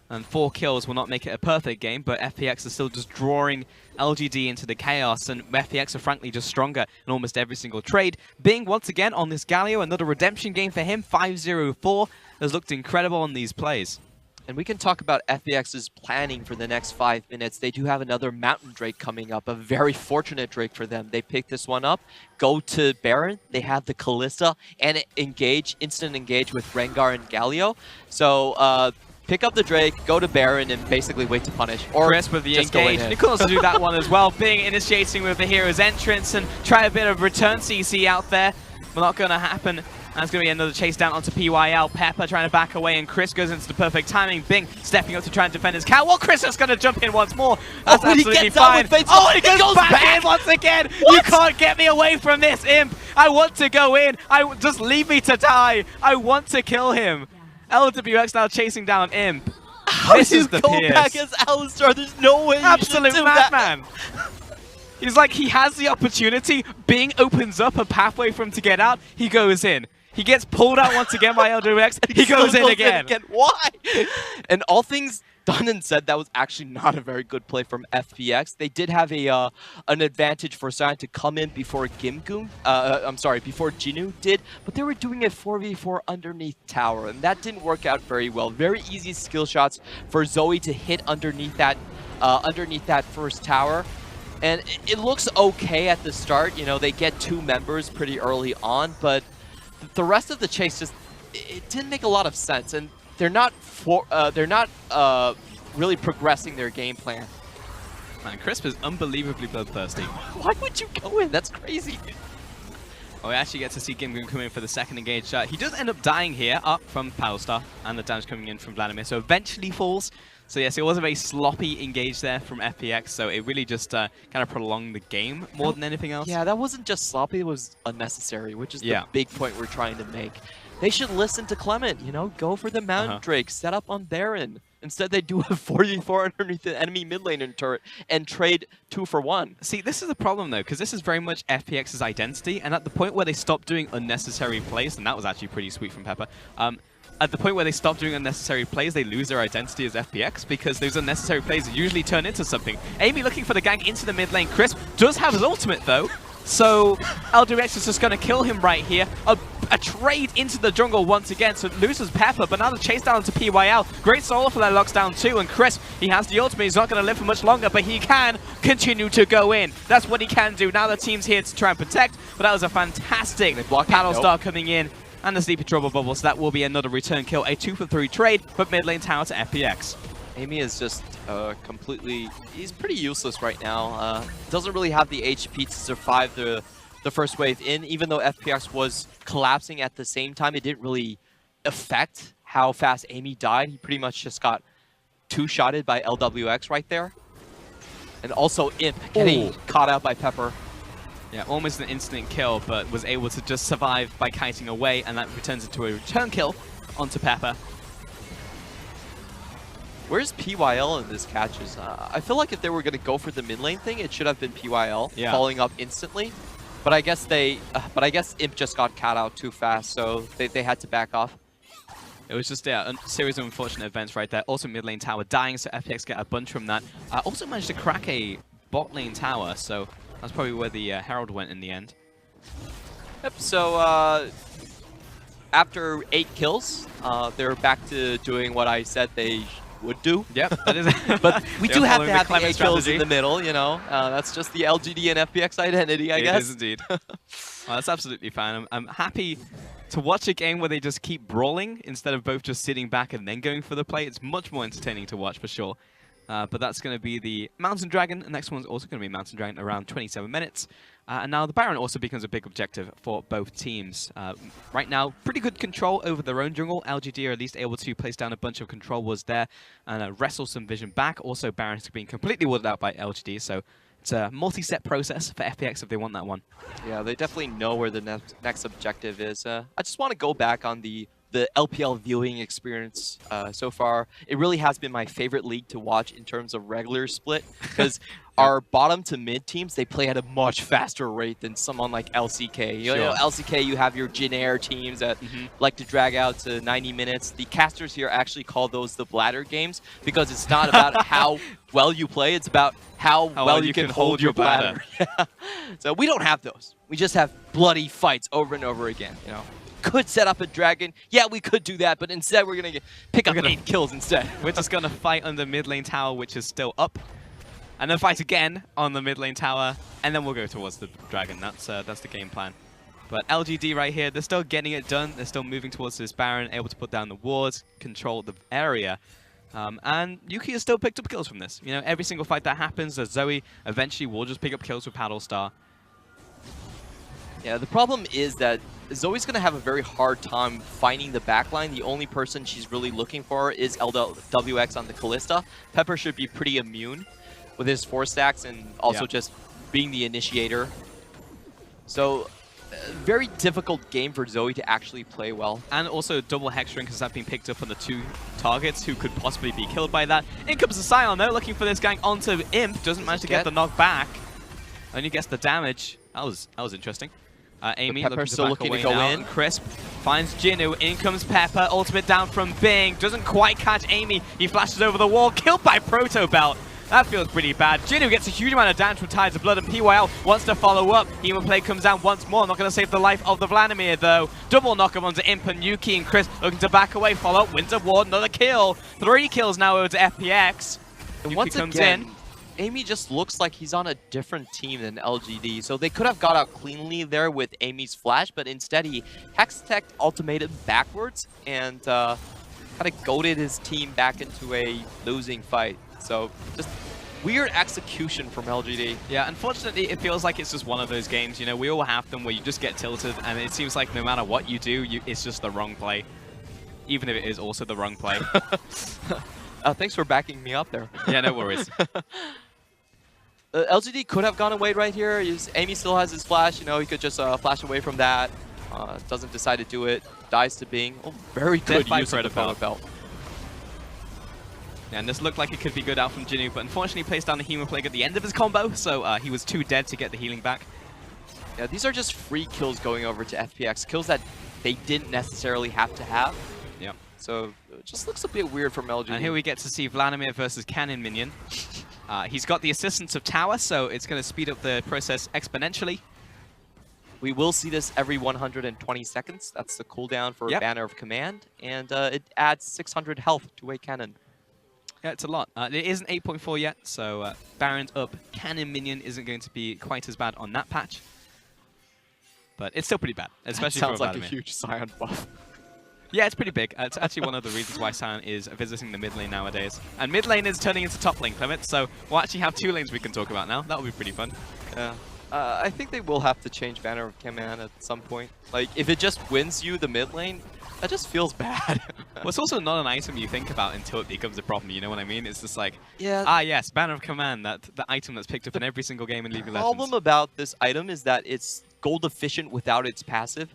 And 4 kills will not make it a perfect game, but FPX is still just drawing LGD into the chaos, and FPX are frankly just stronger in almost every single trade. Bing, once again, on this Galio, another redemption game for him, 5-0-4, has looked incredible on these plays. And we can talk about FPX's planning for the next 5 minutes. They do have another Mountain Drake coming up, a very fortunate Drake for them. They pick this one up, go to Baron, they have the Kalista, and instant engage with Rengar and Galio. So, pick up the Drake, go to Baron, and basically wait to punish. Or Chris with the engage. You could also do that one as well. Bing initiating with the hero's entrance and try a bit of return CC out there. But not going to happen. That's going to be another chase down onto PYL. Pepper trying to back away, and Chris goes into the perfect timing. Bing stepping up to try and defend his cow. Well, Chris is going to jump in once more. That's absolutely fine. Oh, and he goes back in once again. What? You can't get me away from this, Imp. I want to go in. Just leave me to die. I want to kill him. LWX now chasing down Imp. How do you go back as Alistar? There's no way you should do madman. He's like, he has the opportunity. Bing opens up a pathway for him to get out. He goes in. He gets pulled out once again by LWX. He goes in again. Why? And all things done and said, that was actually not a very good play from FPX. They did have an advantage for Cyan to come in before before Jinu did, but they were doing a 4v4 underneath tower, and that didn't work out very well. Very easy skill shots for Zoe to hit underneath that first tower. And it looks okay at the start. You know, they get 2 members pretty early on, but the rest of the chase it didn't make a lot of sense, and they're not really progressing their game plan. Man, Crisp is unbelievably bloodthirsty. Why would you go in? That's crazy. Oh, we actually get to see Gimgum come in for the second engage. He does end up dying here, up from Powerstar, and the damage coming in from Vladimir, so eventually falls. So yes, it was a very sloppy engage there from FPX, so it really just kind of prolonged the game more than anything else. Yeah, that wasn't just sloppy, it was unnecessary, which is the big point we're trying to make. They should listen to Clement, you know, go for the Mountain Drake, set up on Baron. Instead, they do a 4v4 underneath the enemy mid lane turret and trade 2 for 1. See, this is the problem, though, because this is very much FPX's identity, and at the point where they stop doing unnecessary plays, and that was actually pretty sweet from Pepper, at the point where they stop doing unnecessary plays, they lose their identity as FPX, because those unnecessary plays usually turn into something. Amy looking for the gank into the mid lane. Chris does have his ultimate, though, so LWX is just going to kill him right here. A trade into the jungle once again, so it loses Pepper, but now the chase down to PYL. Great solo for that locks down too, and Chris, he has the ultimate. He's not going to live for much longer, but he can continue to go in. That's what he can do. Now the team's here to try and protect, but that was a fantastic panel star coming in, and the Sleepy Trouble Bubble, so that will be another return kill. A 2 for 3 trade, but mid lane tower to FPX. Amy is just he's pretty useless right now. Doesn't really have the HP to survive the first wave in, even though FPX was collapsing at the same time. It didn't really affect how fast Amy died. He pretty much just got 2-shotted by LWX right there. And also Imp getting caught out by Pepper. Yeah, almost an instant kill, but was able to just survive by kiting away, and that returns it to a return kill onto Pepper. Where's PYL in this catches? I feel like if they were going to go for the mid lane thing, it should have been PYL falling up instantly. But I guess Imp just got cat out too fast, so they had to back off. It was just a series of unfortunate events right there. Also mid lane tower dying, so FPX get a bunch from that. Also managed to crack a bot lane tower, so that's probably where the Herald went in the end. Yep, so after 8 kills, they're back to doing what I said they would do. Yep, that is but we do have to have the 8 kills in the middle, you know. That's just the LGD and FPX identity, I guess. It is indeed. Well, that's absolutely fine. I'm happy to watch a game where they just keep brawling instead of both just sitting back and then going for the play. It's much more entertaining to watch for sure. But that's going to be the Mountain Dragon. The next one's also going to be Mountain Dragon around 27 minutes. And now the Baron also becomes a big objective for both teams. Right now, pretty good control over their own jungle. LGD are at least able to place down a bunch of control wards there and wrestle some vision back. Also, Baron's being completely warded out by LGD, so it's a multi-step process for FPX if they want that one. Yeah, they definitely know where the next objective is. I just want to go back on the the LPL viewing experience so far, it really has been my favorite league to watch in terms of regular split, because our bottom to mid teams, they play at a much faster rate than someone like LCK. You know, LCK, you have your Jin Air teams that like to drag out to 90 minutes. The casters here actually call those the bladder games, because it's not about how well you play, it's about how well you can hold your bladder. So we don't have those. We just have bloody fights over and over again, you know. Could set up a dragon. Yeah, we could do that, but instead we're going to pick up 8 kills instead. We're just going to fight on the mid lane tower, which is still up. And then fight again on the mid lane tower, and then we'll go towards the dragon. That's the game plan. But LGD right here, they're still getting it done. They're still moving towards this Baron, able to put down the wards, control the area. And Yuki has still picked up kills from this. You know, every single fight that happens, Zoe eventually will just pick up kills with Paddle Star. Yeah, the problem is that Zoe's going to have a very hard time finding the backline. The only person she's really looking for is LWX on the Kalista. Pepper should be pretty immune with his 4 stacks and also just being the initiator. So, very difficult game for Zoe to actually play well. And also double Hex Drinkers have been picked up on the 2 targets who could possibly be killed by that. In comes the Scion though, looking for this gang onto Imp. Doesn't manage to get the knock back. Only gets the damage. That was interesting. Amy looking to go in. Crisp finds Jinnu. In comes Pepper. Ultimate down from Bing. Doesn't quite catch Amy. He flashes over the wall. Killed by Proto Belt. That feels pretty bad. Jinnu gets a huge amount of damage from Tides of Blood, and PYL wants to follow up. Human Play comes down once more. Not going to save the life of the Vladimir, though. Double knock him onto Imp and Yuki, and Chris looking to back away. Follow up, wins a ward, another kill. 3 kills now over to FPX. And Yuki once comes again, in. Amy just looks like he's on a different team than LGD. So they could have got out cleanly there with Amy's flash, but instead he Hextech ultimated backwards and kind of goaded his team back into a losing fight. So just weird execution from LGD. Yeah, unfortunately, it feels like it's just one of those games. You know, we all have them where you just get tilted, and it seems like no matter what you do, it's just the wrong play. Even if it is also the wrong play. Thanks for backing me up there. Yeah, no worries. LGD could have gone away right here. Amy still has his flash. You know, he could just flash away from that. Doesn't decide to do it. Dies to Bing. Oh, very good use of the Proto Belt. Yeah, and this looked like it could be good out from Jinnu, but unfortunately he placed down the Human Plague at the end of his combo, so he was too dead to get the healing back. Yeah, these are just free kills going over to FPX. Kills that they didn't necessarily have to have. Yep. So it just looks a bit weird from LGD. And here we get to see Vladimir versus Cannon Minion. He's got the assistance of Tower, so it's going to speed up the process exponentially. We will see this every 120 seconds. That's the cooldown for Banner of Command, and it adds 600 health to a cannon. Yeah, it's a lot. It isn't 8.4 yet, so Baron's up. Cannon Minion isn't going to be quite as bad on that patch. But it's still pretty bad, especially for Vladimir. Sounds like a huge Scion buff. Yeah, it's pretty big. It's actually one of the reasons why Scion is visiting the mid lane nowadays. And mid lane is turning into top lane, Clement, so we'll actually have 2 lanes we can talk about now. That'll be pretty fun. Yeah. I think they will have to change Banner of Command at some point. Like, if it just wins you the mid lane, that just feels bad. Well, it's also not an item you think about until it becomes a problem, you know what I mean? It's just like, yeah. Yes, Banner of Command, the item that's picked up in every single game in League of Legends. The problem about this item is that it's gold efficient without its passive.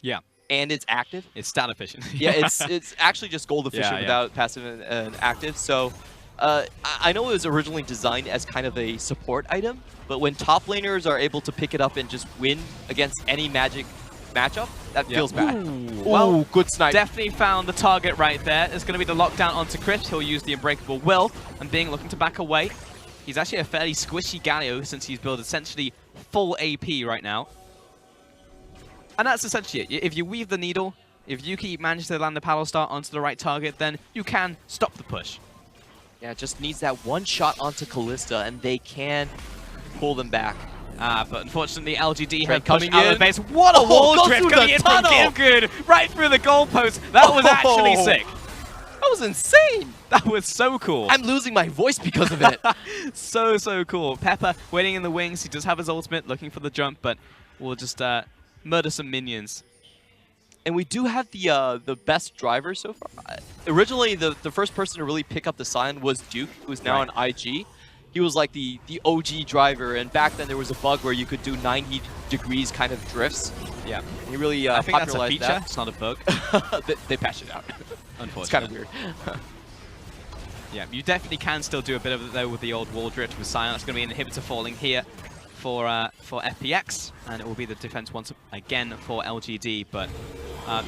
Yeah. And it's active. It's stat efficient. Yeah, it's actually just gold efficient without passive and active. So I know it was originally designed as kind of a support item, but when top laners are able to pick it up and just win against any Magic matchup, that feels bad. Ooh. Well, good snipe. Definitely found the target right there. It's going to be the lockdown onto Crypt. He'll use the Unbreakable Will, and Bing looking to back away. He's actually a fairly squishy Galio since he's built essentially full AP right now. And that's essentially it. If you weave the needle, if Yuki manages to land the Paddle Star onto the right target, then you can stop the push. Yeah, just needs that one shot onto Kalista, and they can pull them back. But unfortunately, LGD have coming pushed out of the base. What a wall drift coming in from Gimgood, right through the goalpost. That was actually sick. That was insane. That was so cool. I'm losing my voice because of it. So cool. Pepper waiting in the wings. He does have his ultimate, looking for the jump, but we'll just murder some minions. And we do have the best driver so far. Originally, the first person to really pick up the Scion was Duke, who's now on IG. he was like the OG driver, and back then there was a bug where you could do 90 degrees kind of drifts. Yeah. He really I think that's a popularized feature. that. It's not a bug. They patched it out. Unfortunately. It's kind of weird. Yeah, you definitely can still do a bit of it though with the old wall drift with Sion. That's going to be an inhibitor falling here for FPX, and it will be the defense once again for LGD. But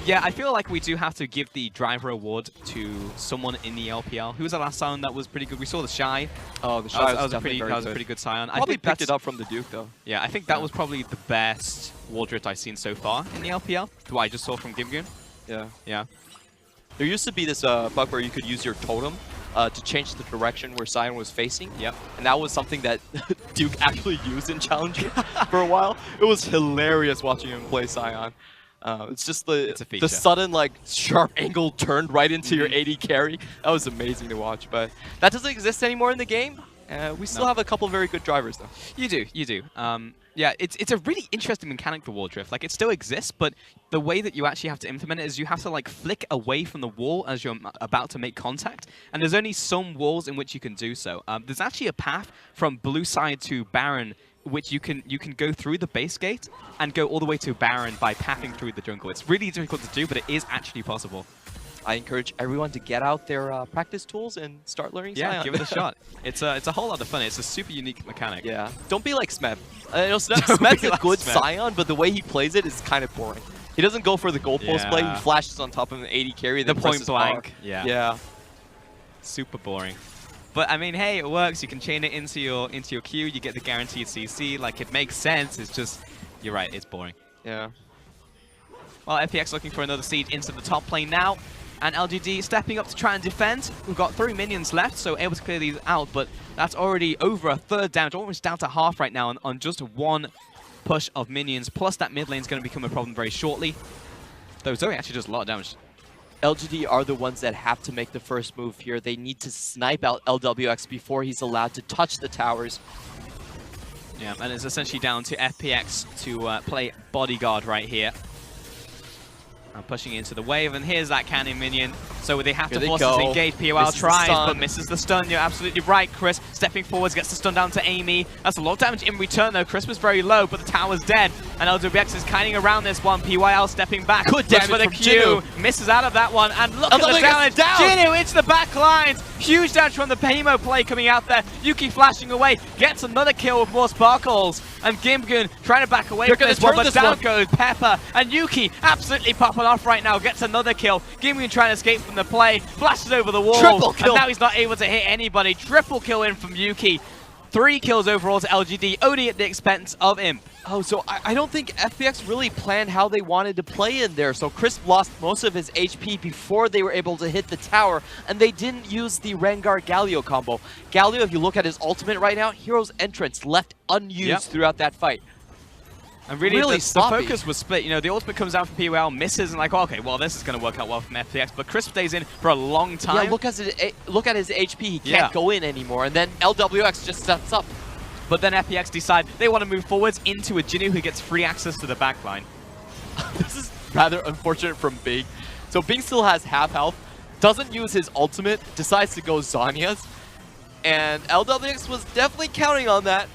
yeah, I feel like we do have to give the driver award to someone in the LPL. Who was the last Sion that was pretty good? We saw the Shy. Oh, the Shy was a pretty good Sion. Probably picked it up from the Duke though. Yeah, I think that was probably the best wall drift I've seen so far in the LPL. What I just saw from Gimgoon. Yeah. Yeah. There used to be this bug where you could use your totem to change the direction where Sion was facing. Yep. And that was something that Duke actually used in Challenger for a while. It was hilarious watching him play Sion. It's just the sudden like sharp angle turned right into your AD carry. That was amazing to watch, but that doesn't exist anymore in the game. We still have a couple very good drivers though. You do. Yeah, it's a really interesting mechanic, the wall drift. Like, it still exists, but the way that you actually have to implement it is you have to, like, flick away from the wall as you're about to make contact, and there's only some walls in which you can do so. There's actually a path from blue side to Baron, which you can go through the base gate and go all the way to Baron by pathing through the jungle. It's really difficult to do, but it is actually possible. I encourage everyone to get out their practice tools and start learning Sion. Yeah, give it a shot. It's a whole lot of fun. It's a super unique mechanic. Yeah. Don't be like Smeb. Smeb's a good Sion, but the way he plays it is kind of boring. He doesn't go for the goalpost play. He flashes on top of an 80 carry, then point blank. R. Yeah. Super boring. But I mean, hey, it works. You can chain it into your queue. You get the guaranteed CC. Like, it makes sense. It's just, you're right. It's boring. Yeah. Well, FPX looking for another siege into the top lane now. And LGD stepping up to try and defend. We've got 3 minions left, so able to clear these out, but that's already over a third damage, almost down to half right now on just one push of minions. Plus that mid lane is going to become a problem very shortly. Though Zoe actually does a lot of damage. LGD are the ones that have to make the first move here. They need to snipe out LWX before he's allowed to touch the towers. Yeah, and it's essentially down to FPX to play bodyguard right here. I'm pushing into the wave, and here's that cannon minion. So they have to force us to engage. POL tries, but misses the stun. You're absolutely right, Chris. Stepping forwards, gets the stun down to Amy. That's a lot of damage in return, though. Chris was very low, but the tower's dead. And LWX is kiting around this one. PYL stepping back. Good damage for the from Q. Jinu. Misses out of that one, and look at the damage. Jinu into the back lines. Huge damage from the Paymo play coming out there. Yuki flashing away. Gets another kill with more sparkles. And Gimgoon trying to back away from this one, but down goes Pepper. And Yuki absolutely popping off right now. Gets another kill. Gimgoon trying to escape from the play. Flashes over the wall. Triple kill. And now he's not able to hit anybody. Triple kill in from Yuki. 3 kills overall to LGD, only at the expense of Imp. Oh, so I don't think FPX really planned how they wanted to play in there. So Chris lost most of his HP before they were able to hit the tower, and they didn't use the Rengar Galio combo. Galio, if you look at his ultimate right now, Hero's Entrance left unused throughout that fight. And really the focus was split. You know, the ultimate comes out from POL, misses, and like, okay, well, this is going to work out well from FPX. But Chris stays in for a long time. Yeah, look at his HP. He can't go in anymore. And then LWX just steps up. But then FPX decide they want to move forwards into a Jinu who gets free access to the backline. This is rather unfortunate from Bing. So Bing still has half health, doesn't use his ultimate, decides to go Zanya's. And LWX was definitely counting on that.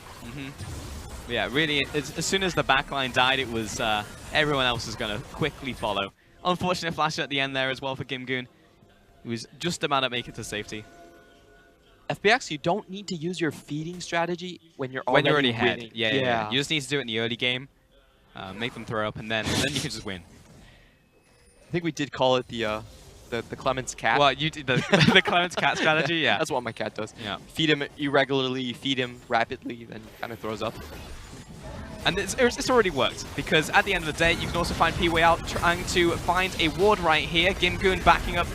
Yeah, really, as soon as the backline died, it was everyone else is going to quickly follow. Unfortunate flash at the end there as well for Gimgoon. He was just about to make it to safety. FPX, you don't need to use your feeding strategy when you're already ahead. winning. Yeah. You just need to do it in the early game, make them throw up, and then you can just win. I think we did call it the Clement's cat. Well, you did the Clement's cat strategy, yeah. That's what my cat does. Yeah. Feed him irregularly, feed him rapidly, then kind of throws up. And it's already worked, because at the end of the day, you can also find PYL trying to find a ward right here. Gimgoon backing up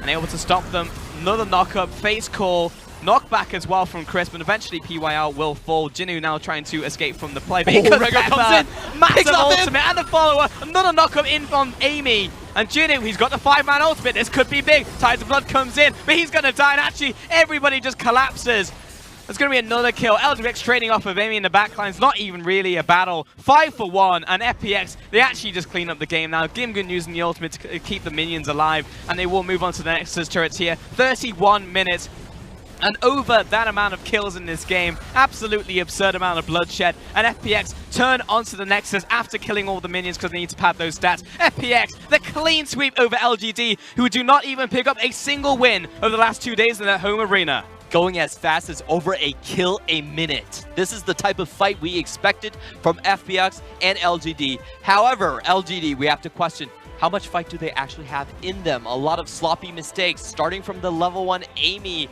and able to stop them. Another knock-up, face call, knockback as well from Chris, but eventually PYL will fall. Jinu now trying to escape from the play. But Rengar comes in, massive ultimate, and the follower. Another knock-up in from Amy. And Jinu, he's got the 5-man ultimate. This could be big. Tides of Blood comes in, but he's going to die. And actually, everybody just collapses. There's going to be another kill. LGD trading off of Amy in the backline. It's not even really a battle. 5 for 1, and FPX, they actually just clean up the game now. Gimgoon using the ultimate to keep the minions alive, and they will move on to the Nexus turrets here. 31 minutes. And over that amount of kills in this game, absolutely absurd amount of bloodshed, and FPX turn onto the Nexus after killing all the minions because they need to pad those stats. FPX, the clean sweep over LGD, who do not even pick up a single win over the last 2 days in their home arena. Going as fast as over a kill a minute. This is the type of fight we expected from FPX and LGD. However, LGD, we have to question, how much fight do they actually have in them? A lot of sloppy mistakes, starting from the level 1 Amy.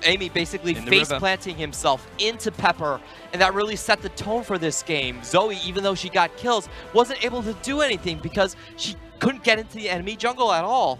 Amy basically face-planting himself into Pepper, and that really set the tone for this game. Zoe, even though she got kills, wasn't able to do anything because she couldn't get into the enemy jungle at all.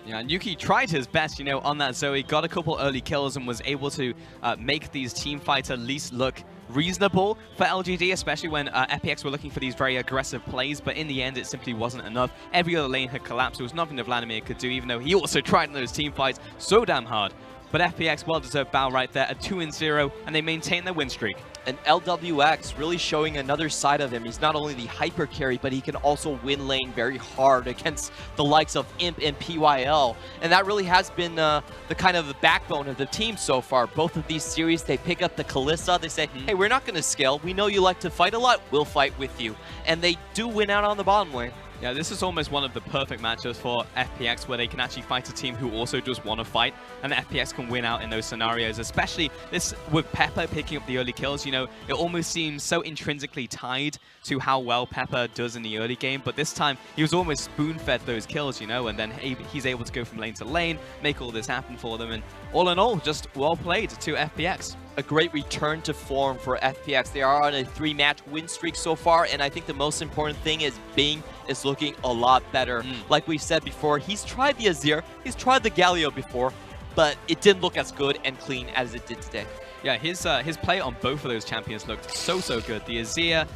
Yeah, and Yuki tried his best, you know, on that Zoe, got a couple early kills and was able to make these team fights at least look reasonable for LGD, especially when FPX were looking for these very aggressive plays, but in the end it simply wasn't enough. Every other lane had collapsed. There was nothing that Vladimir could do, even though he also tried in those team fights so damn hard. But FPX, well-deserved bow right there, a 2-0, and they maintain their win streak. And LWX really showing another side of him. He's not only the hyper carry, but he can also win lane very hard against the likes of Imp and PYL. And that really has been the kind of the backbone of the team so far. Both of these series, they pick up the Kalista. They say, hey, we're not going to scale. We know you like to fight a lot. We'll fight with you. And they do win out on the bottom lane. Yeah, this is almost one of the perfect matchups for FPX where they can actually fight a team who also just want to fight, and FPX can win out in those scenarios, especially this with Pepper picking up the early kills. You know, it almost seems so intrinsically tied to how well Pepper does in the early game, but this time he was almost spoon-fed those kills, you know, and then he's able to go from lane to lane, make all this happen for them, and all in all, just well played to FPX. A great return to form for FPX. They are on a 3-match win streak so far, and I think the most important thing is Bing is looking a lot better. Like we said before, he's tried the Azir, he's tried the Galio before, but it didn't look as good and clean as it did today. Yeah, his play on both of those champions looked so good. The Azir,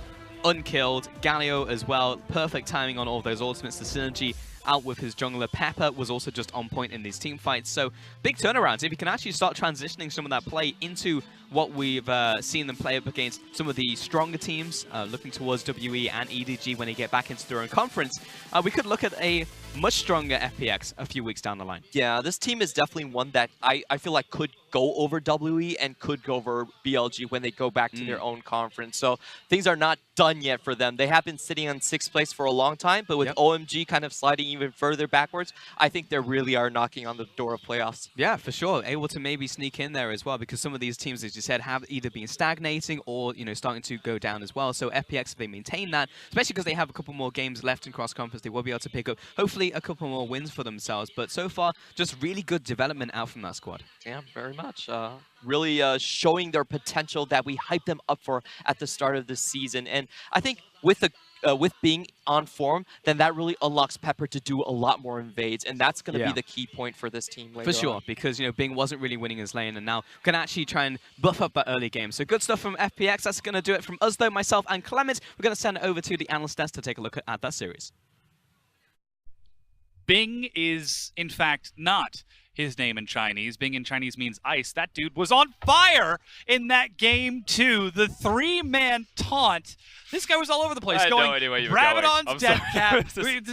unkilled, Galio as well, perfect timing on all of those ultimates, the synergy out with his jungler. Pepper was also just on point in these team fights. So big turnarounds. If he can actually start transitioning some of that play into what we've seen them play up against some of the stronger teams, looking towards WE and EDG when they get back into their own conference, we could look at a much stronger FPX a few weeks down the line. Yeah, this team is definitely one that I feel like could go over WE and could go over BLG when they go back to their own conference. So things are not done yet for them. They have been sitting on 6th place for a long time, but with OMG kind of sliding even further backwards, I think they really are knocking on the door of playoffs. Yeah, for sure. Able to maybe sneak in there as well, because some of these teams, as you said, have either been stagnating or, you know, starting to go down as well. So FPX, if they maintain that, especially because they have a couple more games left in cross-conference, they will be able to pick up, hopefully, a couple more wins for themselves. But so far, just really good development out from that squad. Yeah, very much. Really showing their potential that we hyped them up for at the start of the season. And I think with being on form, then that really unlocks Pepper to do a lot more invades, and that's going to be the key point for this team later For sure, on. because, you know, Bing wasn't really winning his lane, and now can actually try and buff up that early game. So good stuff from FPX. That's going to do it from us, though, myself and Clement. We're going to send it over to the analyst desk to take a look at that series. Bing is, in fact, not his name in Chinese. Bing in Chinese means ice. That dude was on fire in that game, too. The 3-man taunt. This guy was all over the place. I had no idea where you were going. Rabadon's death cap.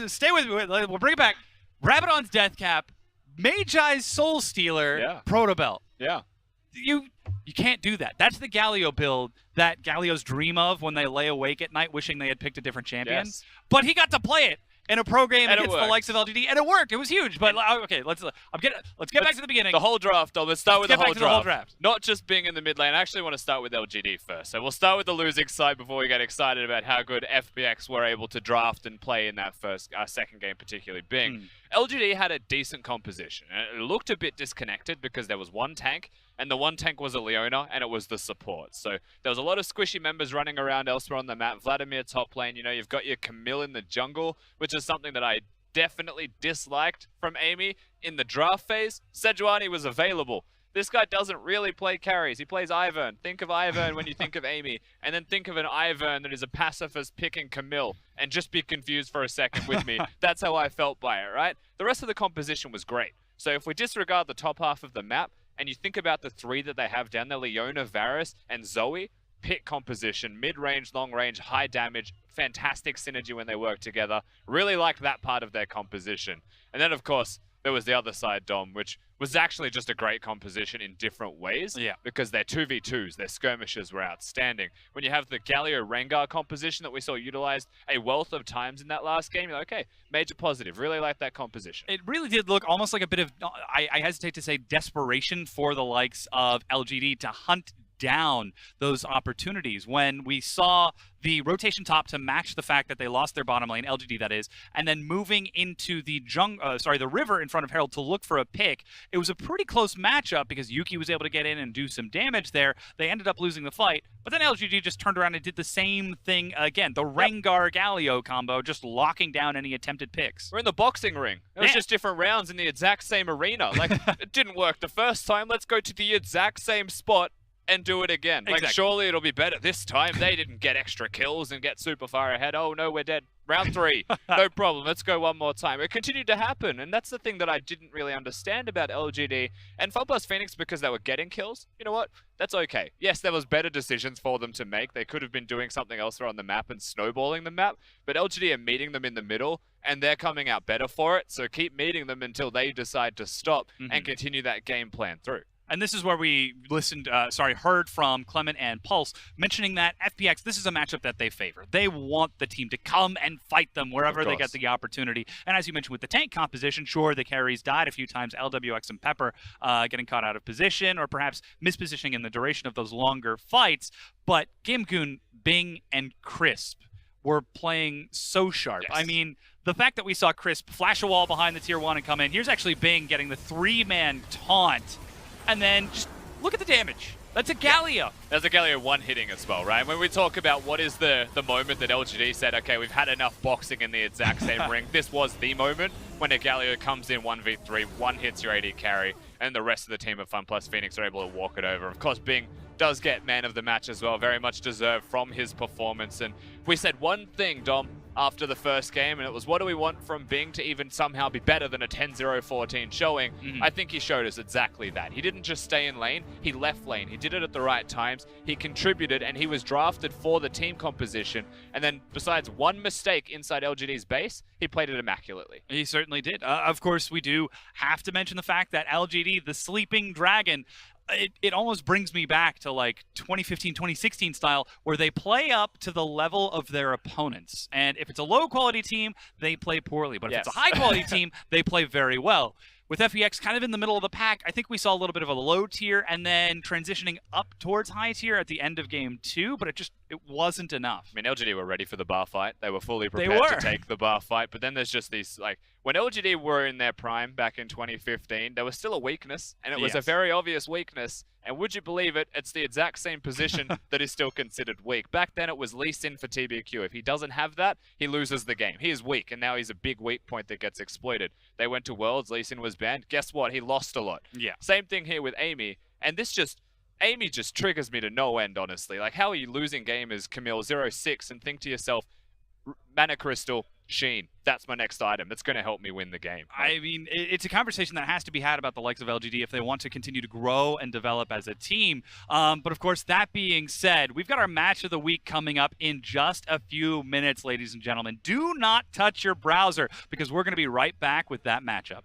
Stay with me. We'll bring it back. Rabadon's death cap. Magi Soul Stealer. Protobelt. Yeah. You can't do that. That's the Galio build that Galio's dream of when they lay awake at night wishing they had picked a different champion. Yes. But he got to play it in a pro game And against the likes of LGD, and it worked. It was huge. But okay, let's get back to the beginning. The whole draft. Let's start with the whole draft. Not just Bing in the mid lane. I actually want to start with LGD first. So we'll start with the losing side before we get excited about how good FPX were able to draft and play in that second game, particularly Bing. LGD had a decent composition. It looked a bit disconnected because there was one tank, and the one tank was a Leona, and it was the support. So there was a lot of squishy members running around elsewhere on the map. Vladimir top lane, you know, you've got your Camille in the jungle, which is something that I definitely disliked from Amy in the draft phase. Sejuani was available. This guy doesn't really play carries. He plays Ivern. Think of Ivern when you think of Amy. And then think of an Ivern that is a pacifist picking Camille. And just be confused for a second with me. That's how I felt by it, right? The rest of the composition was great. So if we disregard the top half of the map, and you think about the 3 that they have down there, Leona, Varus, and Zoe, pick composition, mid-range, long-range, high damage, fantastic synergy when they work together. Really liked that part of their composition. And then, of course, there was the other side, Dom, which was actually just a great composition in different ways. Yeah. Because their 2v2s, their skirmishes were outstanding. When you have the Galio Rengar composition that we saw utilized a wealth of times in that last game, you're like, okay, major positive. Really like that composition. It really did look almost like a bit of, I hesitate to say, desperation for the likes of LGD to hunt down those opportunities. When we saw the rotation top to match the fact that they lost their bottom lane, LGD that is, and then moving into the the river in front of Herald to look for a pick, it was a pretty close matchup because Yuki was able to get in and do some damage there. They ended up losing the fight, but then LGD just turned around and did the same thing again. The Rengar Galio combo, just locking down any attempted picks. We're in the boxing ring. It was just different rounds in the exact same arena. Like, it didn't work the first time. Let's go to the exact same spot and do it again. Like, Exactly. surely it'll be better this time. They didn't get extra kills and get super far ahead. Oh, no, we're dead. Round 3. No problem. Let's go one more time. It continued to happen, and that's the thing that I didn't really understand about LGD and FunPlus Phoenix because they were getting kills. You know what? That's okay. Yes, there was better decisions for them to make. They could have been doing something else on the map and snowballing the map, but LGD are meeting them in the middle, and they're coming out better for it, so keep meeting them until they decide to stop and continue that game plan through. And this is where we heard from Clement and Pulse mentioning that FPX, this is a matchup that they favor. They want the team to come and fight them wherever they get the opportunity. And as you mentioned with the tank composition, sure, the carries died a few times, LWX and Pepper getting caught out of position or perhaps mispositioning in the duration of those longer fights. But Gimgoon, Bing, and Crisp were playing so sharp. Yes. I mean, the fact that we saw Crisp flash a wall behind the tier 1 and come in, here's actually Bing getting the 3-man taunt. And then just look at the damage. That's a Galio. There's a Galio one hitting as well, right? When we talk about what is the moment that LGD said, okay, we've had enough boxing in the exact same ring, this was the moment when a Galio comes in 1v3, one hits your AD carry, and the rest of the team of FunPlus Phoenix are able to walk it over. Of course, Bing does get man of the match as well, very much deserved from his performance. And we said one thing, Dom, after the first game, and it was, what do we want from Bing to even somehow be better than a 10-0-14 showing? I think he showed us exactly that. He didn't just stay in lane, he left lane. He did it at the right times, he contributed, and he was drafted for the team composition. And then besides one mistake inside LGD's base, he played it immaculately. He certainly did. Of course, we do have to mention the fact that LGD, the Sleeping Dragon, it almost brings me back to like 2015, 2016 style, where they play up to the level of their opponents. And if it's a low-quality team, they play poorly. But if it's a high-quality team, they play very well. With FPX kind of in the middle of the pack, I think we saw a little bit of a low tier and then transitioning up towards high tier at the end of game 2, but it wasn't enough. I mean, LGD were ready for the bar fight. They were fully prepared to take the bar fight. But then there's just these, like, when LGD were in their prime back in 2015, there was still a weakness, and it was a very obvious weakness. And would you believe it, it's the exact same position that is still considered weak. Back then, it was Lee Sin for TBQ. If he doesn't have that, he loses the game. He is weak, and now he's a big weak point that gets exploited. They went to Worlds, Lee Sin was banned. Guess what? He lost a lot. Yeah. Same thing here with Amy. And this just, Amy just triggers me to no end, honestly. Like, how are you losing gamers, Camille, 0-6, and think to yourself, Mana Crystal, Sheen, that's my next item. That's going to help me win the game. I mean, it's a conversation that has to be had about the likes of LGD if they want to continue to grow and develop as a team. But of course, that being said, we've got our match of the week coming up in just a few minutes, ladies and gentlemen. Do not touch your browser because we're going to be right back with that matchup.